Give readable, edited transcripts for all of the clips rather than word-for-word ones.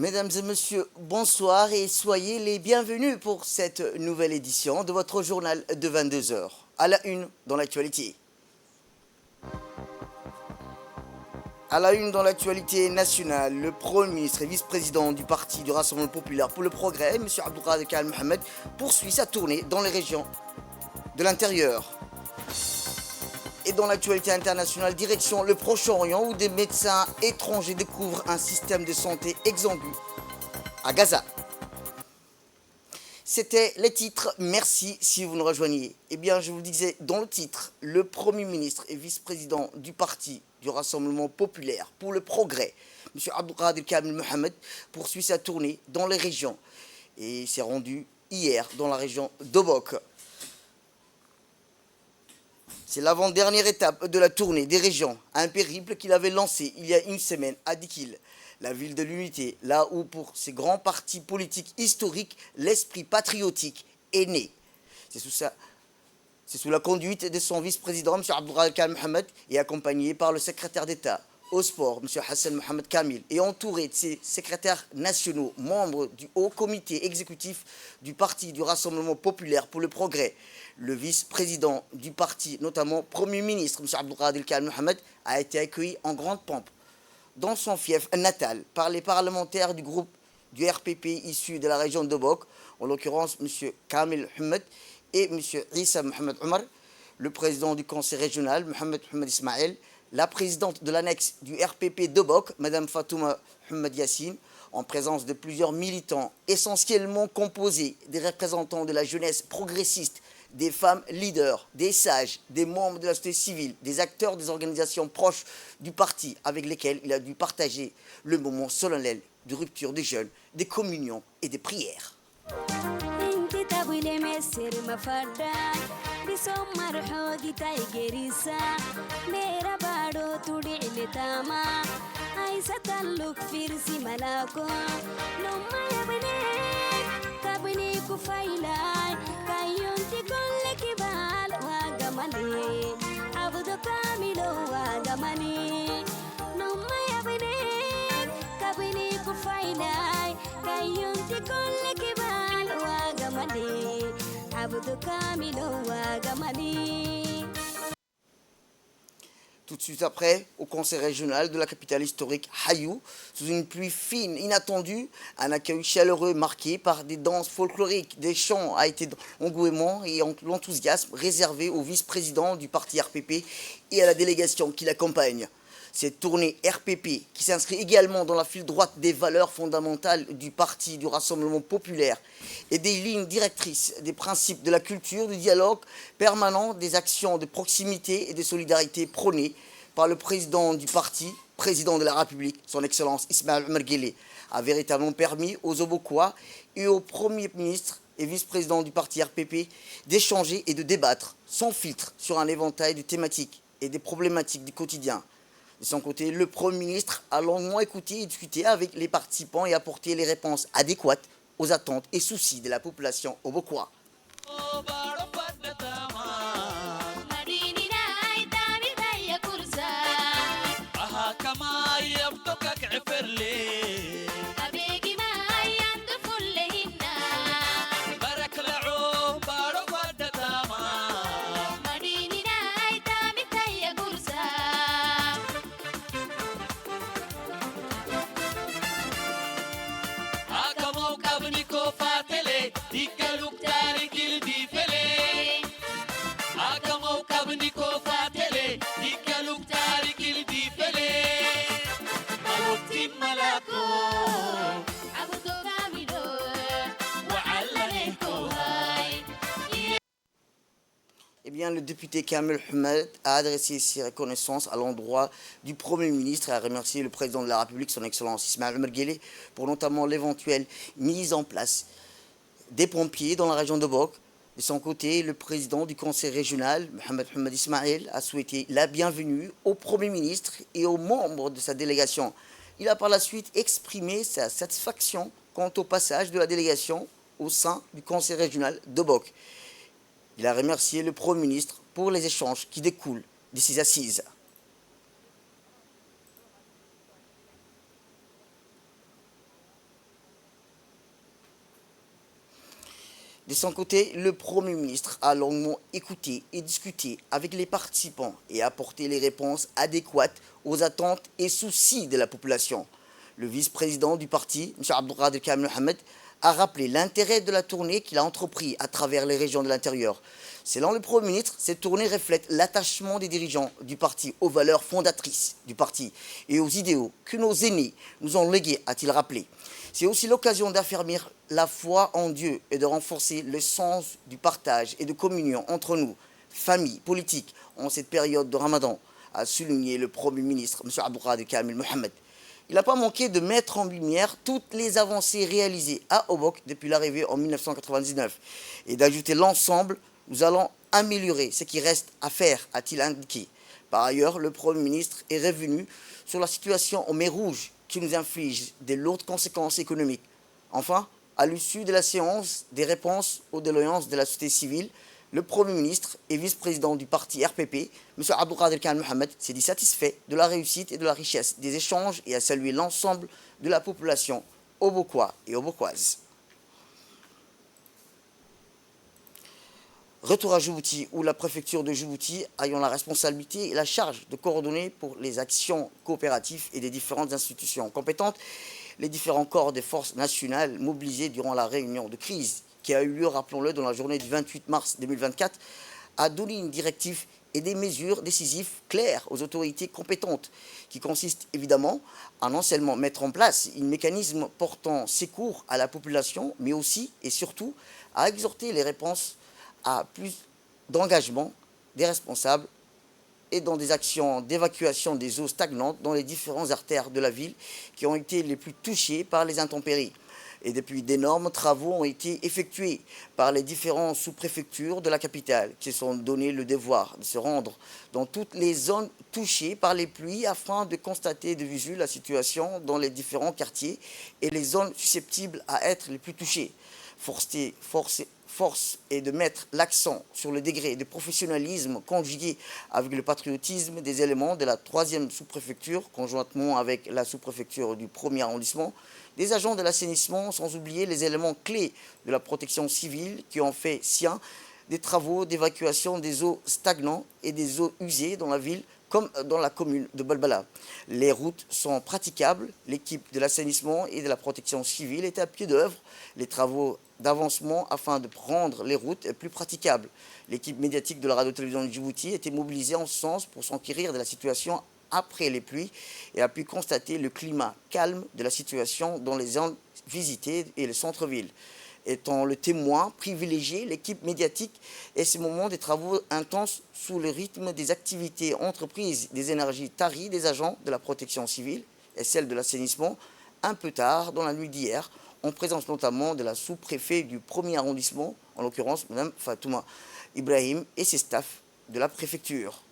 Mesdames et messieurs, bonsoir et soyez les bienvenus pour cette nouvelle édition de votre journal de 22 heures. À la une dans l'actualité. À la une dans l'actualité nationale, le Premier ministre et vice-président du Parti du Rassemblement Populaire pour le Progrès, M. Abdelkader Kal Mohamed, poursuit sa tournée dans les régions de l'intérieur. Et dans l'actualité internationale, direction le Proche-Orient où des médecins étrangers découvrent un système de santé exsangue à Gaza. C'était les titres. Merci si vous nous rejoignez. Eh bien, je vous le disais dans le titre, le Premier ministre et vice-président du Parti du Rassemblement Populaire pour le Progrès, M. Abdelkader Kal Mohamed, poursuit sa tournée dans les régions et s'est rendu hier dans la région d'Obok. C'est l'avant-dernière étape de la tournée des régions, un périple qu'il avait lancé il y a une semaine à Dikil, la ville de l'unité, là où pour ces grands partis politiques historiques, l'esprit patriotique est né. C'est sous la conduite de son vice-président, M. Abdelkader Kal Mohamed, et accompagné par le secrétaire d'État au sport, M. Hassan Mohamed Kamil, et entouré de ses secrétaires nationaux, membres du haut comité exécutif du Parti du Rassemblement Populaire pour le Progrès. Le vice-président du parti, notamment Premier ministre, M. Abdelkader Kal Mohamed, a été accueilli en grande pompe dans son fief natal par les parlementaires du groupe du RPP issus de la région d'Obok, en l'occurrence M. Kamil Mohamed et M. Issa Mohamed Omar, le président du conseil régional, Mohamed Ismaël, la présidente de l'annexe du RPP d'Obok, Mme Fatouma Mohamed Yassine, en présence de plusieurs militants essentiellement composés des représentants de la jeunesse progressiste, des femmes leaders, des sages, des membres de la société civile, des acteurs des organisations proches du parti avec lesquels il a dû partager le moment solennel de rupture des jeunes, des communions et des prières. Tout de suite après, au conseil régional de la capitale historique Hayou, sous une pluie fine, inattendue, un accueil chaleureux marqué par des danses folkloriques, des chants a été l'engouement et l'enthousiasme réservé au vice-président du parti RPP et à la délégation qui l'accompagne. Cette tournée RPP, qui s'inscrit également dans la file droite des valeurs fondamentales du Parti du Rassemblement Populaire et des lignes directrices des principes de la culture, du dialogue permanent, des actions de proximité et de solidarité prônées par le président du parti, président de la République, son Excellence Ismaël Omar Guelleh, a véritablement permis aux Obokois et au Premier ministre et vice-président du parti RPP d'échanger et de débattre sans filtre sur un éventail de thématiques et des problématiques du quotidien. De son côté, le Premier ministre a longuement écouté et discuté avec les participants et apporté les réponses adéquates aux attentes et soucis de la population obokois. Eh bien, le député Kamil Mohamed a adressé ses reconnaissances à l'endroit du Premier ministre et a remercié le président de la République, son Excellence Ismaël Omar Guelleh, pour notamment l'éventuelle mise en place des pompiers dans la région de Bok. De son côté, le président du conseil régional, Mohamed Ismaël, a souhaité la bienvenue au Premier ministre et aux membres de sa délégation. Il a par la suite exprimé sa satisfaction quant au passage de la délégation au sein du conseil régional de Bok. Il a remercié le Premier ministre pour les échanges qui découlent de ces assises. De son côté, le Premier ministre a longuement écouté et discuté avec les participants et apporté les réponses adéquates aux attentes et soucis de la population. Le vice-président du parti, M. Abdelkader Kamel Mohamed, a rappelé l'intérêt de la tournée qu'il a entreprise à travers les régions de l'intérieur. Selon le Premier ministre, cette tournée reflète l'attachement des dirigeants du parti aux valeurs fondatrices du parti et aux idéaux que nos aînés nous ont légués, a-t-il rappelé. C'est aussi l'occasion d'affermir la foi en Dieu et de renforcer le sens du partage et de communion entre nous, familles, politiques, en cette période de Ramadan, a souligné le Premier ministre, M. Abdelkader Kamel Mohamed. Il n'a pas manqué de mettre en lumière toutes les avancées réalisées à Obok depuis l'arrivée en 1999 et d'ajouter l'ensemble, nous allons améliorer ce qui reste à faire, a-t-il indiqué. Par ailleurs, le Premier ministre est revenu sur la situation en mer Rouge qui nous inflige de lourdes conséquences économiques. Enfin, à l'issue de la séance des réponses aux doléances de la société civile, le Premier ministre et vice-président du parti RPP, M. Abdelkader Kamel Mohamed, s'est dit satisfait de la réussite et de la richesse des échanges et a salué l'ensemble de la population obokois et obokoise. Retour à Djibouti, où la préfecture de Djibouti ayant la responsabilité et la charge de coordonner pour les actions coopératives et des différentes institutions compétentes les différents corps des forces nationales mobilisés durant la réunion de crise qui a eu lieu, rappelons-le, dans la journée du 28 mars 2024, a donné une directive et des mesures décisives claires aux autorités compétentes, qui consistent évidemment à non seulement mettre en place un mécanisme portant secours à la population, mais aussi et surtout à exhorter les réponses à plus d'engagement des responsables et dans des actions d'évacuation des eaux stagnantes dans les différentes artères de la ville qui ont été les plus touchées par les intempéries. Et depuis, d'énormes travaux ont été effectués par les différentes sous-préfectures de la capitale qui se sont donné le devoir de se rendre dans toutes les zones touchées par les pluies afin de constater de visu la situation dans les différents quartiers et les zones susceptibles à être les plus touchées. Force est de mettre l'accent sur le degré de professionnalisme conjugué avec le patriotisme des éléments de la 3e sous-préfecture, conjointement avec la sous-préfecture du 1er arrondissement, des agents de l'assainissement, sans oublier les éléments clés de la protection civile qui ont fait sien des travaux d'évacuation des eaux stagnantes et des eaux usées dans la ville comme dans la commune de Balbala. Les routes sont praticables, l'équipe de l'assainissement et de la protection civile est à pied d'œuvre, les travaux d'avancement afin de rendre les routes plus praticables. L'équipe médiatique de la radio-télévision de Djibouti était mobilisée en ce sens pour s'enquérir de la situation après les pluies et a pu constater le climat calme de la situation dans les zones visitées et le centre-ville. Étant le témoin privilégié, l'équipe médiatique est ce moment des travaux intenses sous le rythme des activités entreprises des énergies taries des agents de la protection civile et celle de l'assainissement un peu tard dans la nuit d'hier, en présence notamment de la sous-préfet du 1er arrondissement, en l'occurrence Mme Fatouma Ibrahim et ses staffs de la préfecture.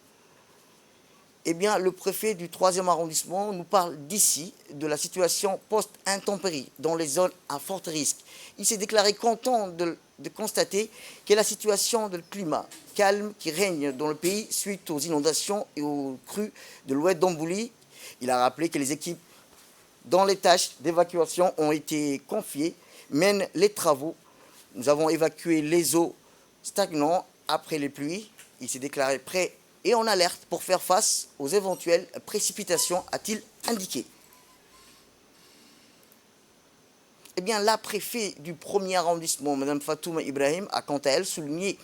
Eh bien, le préfet du 3e arrondissement nous parle d'ici de la situation post-intempérie dans les zones à fort risque. Il s'est déclaré content de constater que la situation de climat calme qui règne dans le pays suite aux inondations et aux crues de l'ouest d'Ambouli. Il a rappelé que les équipes dans les tâches d'évacuation ont été confiées, mènent les travaux. Nous avons évacué les eaux stagnantes après les pluies. Il s'est déclaré prêt et en alerte pour faire face aux éventuelles précipitations, a-t-il indiqué. Eh bien, la préfète du 1er arrondissement, Mme Fatouma Ibrahim, a quant à elle souligné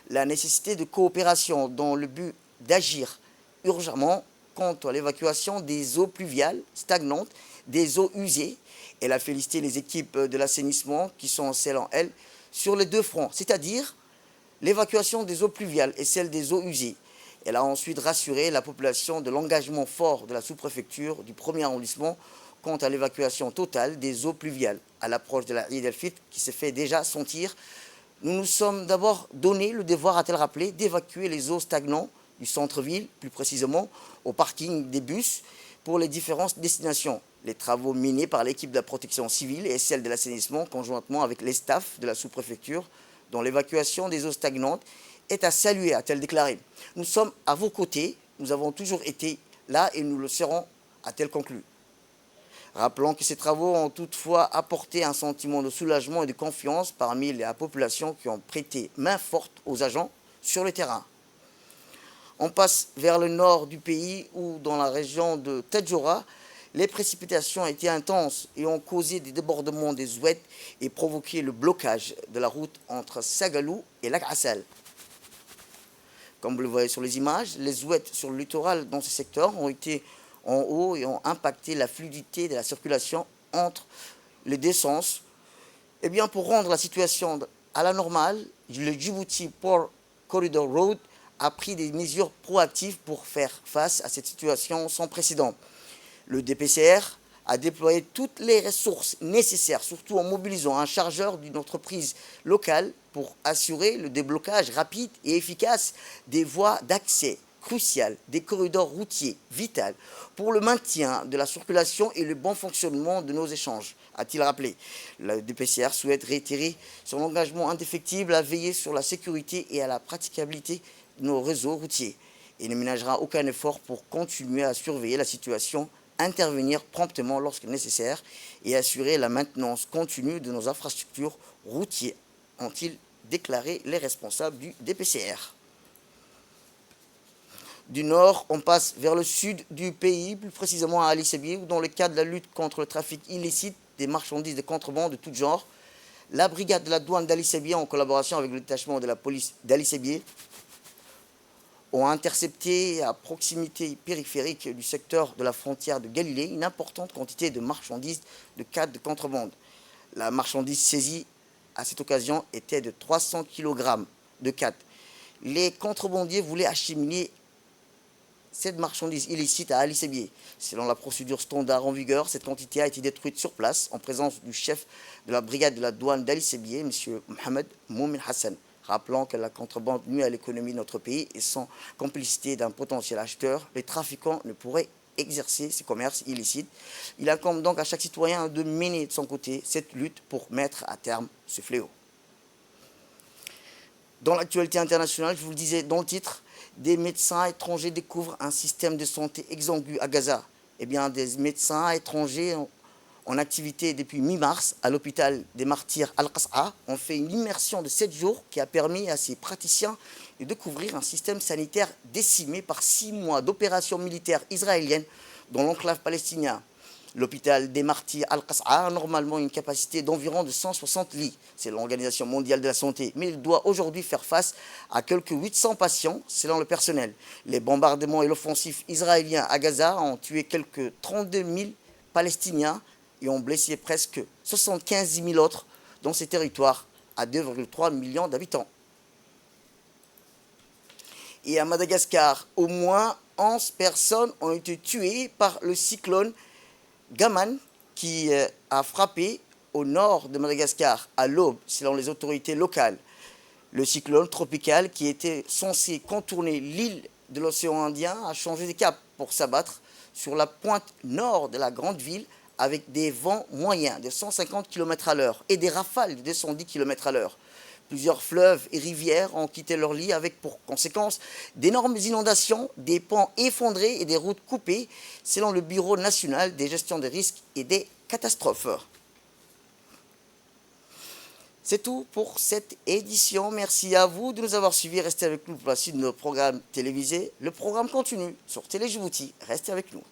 la nécessité de coopération dans le but d'agir urgemment contre l'évacuation des eaux pluviales stagnantes, des eaux usées. Elle a félicité les équipes de l'assainissement qui sont, selon elle, sur les deux fronts, c'est-à-dire l'évacuation des eaux pluviales et celle des eaux usées. Elle a ensuite rassuré la population de l'engagement fort de la sous-préfecture du 1er arrondissement quant à l'évacuation totale des eaux pluviales. À l'approche de la Eid el-Fitr qui se fait déjà sentir, nous nous sommes d'abord donné le devoir, a-t-elle rappelé, d'évacuer les eaux stagnantes du centre-ville, plus précisément au parking des bus pour les différentes destinations. Les travaux menés par l'équipe de la protection civile et celle de l'assainissement conjointement avec les staffs de la sous-préfecture dans l'évacuation des eaux stagnantes est à saluer, a-t-elle déclaré. Nous sommes à vos côtés, nous avons toujours été là et nous le serons, a-t-elle conclu. Rappelons que ces travaux ont toutefois apporté un sentiment de soulagement et de confiance parmi la population qui ont prêté main forte aux agents sur le terrain. On passe vers le nord du pays où, dans la région de Tadjoura, les précipitations étaient intenses et ont causé des débordements des ouettes et provoqué le blocage de la route entre Sagalou et Lac Assal. Comme vous le voyez sur les images, les ouettes sur le littoral dans ce secteur ont été en haut et ont impacté la fluidité de la circulation entre les deux sens. Eh bien, pour rendre la situation à la normale, le Djibouti Port Corridor Road a pris des mesures proactives pour faire face à cette situation sans précédent. Le DPCR a déployé toutes les ressources nécessaires, surtout en mobilisant un chargeur d'une entreprise locale pour assurer le déblocage rapide et efficace des voies d'accès cruciales, des corridors routiers vitaux pour le maintien de la circulation et le bon fonctionnement de nos échanges, a-t-il rappelé. Le DPCR souhaite réitérer son engagement indéfectible à veiller sur la sécurité et à la praticabilité de nos réseaux routiers et ne ménagera aucun effort pour continuer à surveiller la situation, intervenir promptement lorsque nécessaire et assurer la maintenance continue de nos infrastructures routières, ont-ils déclaré les responsables du DPCR. Du nord, on passe vers le sud du pays, plus précisément à Ali Sébié, où dans le cadre de la lutte contre le trafic illicite des marchandises de contrebande de tout genre, la brigade de la douane d'Ali Sébié, en collaboration avec le détachement de la police d'Ali Sébié, ont intercepté à proximité périphérique du secteur de la frontière de Galilée une importante quantité de marchandises de canne de contrebande. La marchandise saisie à cette occasion était de 300 kg de canne. Les contrebandiers voulaient acheminer cette marchandise illicite à Ali Sébié. Selon la procédure standard en vigueur, cette quantité a été détruite sur place en présence du chef de la brigade de la douane d'Ali Sébié, M. Mohamed Moumin Hassan. Rappelant que la contrebande nuit à l'économie de notre pays et sans complicité d'un potentiel acheteur, les trafiquants ne pourraient exercer ces commerces illicites. Il incombe donc à chaque citoyen de mener de son côté cette lutte pour mettre à terme ce fléau. Dans l'actualité internationale, je vous le disais dans le titre, des médecins étrangers découvrent un système de santé exsangu à Gaza. Eh bien, des médecins étrangers en activité depuis mi-mars à l'hôpital des martyrs Al-Qas'a ont fait une immersion de 7 jours qui a permis à ces praticiens de découvrir un système sanitaire décimé par 6 mois d'opérations militaires israéliennes dans l'enclave palestinien. L'hôpital des martyrs Al-Qas'a a normalement une capacité d'environ de 160 lits, c'est l'Organisation mondiale de la santé, mais il doit aujourd'hui faire face à quelques 800 patients selon le personnel. Les bombardements et l'offensive israélien à Gaza ont tué quelques 32 000 Palestiniens et ont blessé presque 75 000 autres dans ces territoires à 2,3 millions d'habitants. Et à Madagascar, au moins 11 personnes ont été tuées par le cyclone Gaman qui a frappé au nord de Madagascar à l'aube, selon les autorités locales. Le cyclone tropical qui était censé contourner l'île de l'océan Indien a changé de cap pour s'abattre sur la pointe nord de la grande ville avec des vents moyens de 150 km à l'heure et des rafales de 210 km à l'heure. Plusieurs fleuves et rivières ont quitté leur lit avec pour conséquence d'énormes inondations, des ponts effondrés et des routes coupées, selon le Bureau national des gestions des risques et des catastrophes. C'est tout pour cette édition. Merci à vous de nous avoir suivis. Restez avec nous pour la suite de nos programmes télévisés. Le programme continue sur Télé Djibouti. Restez avec nous.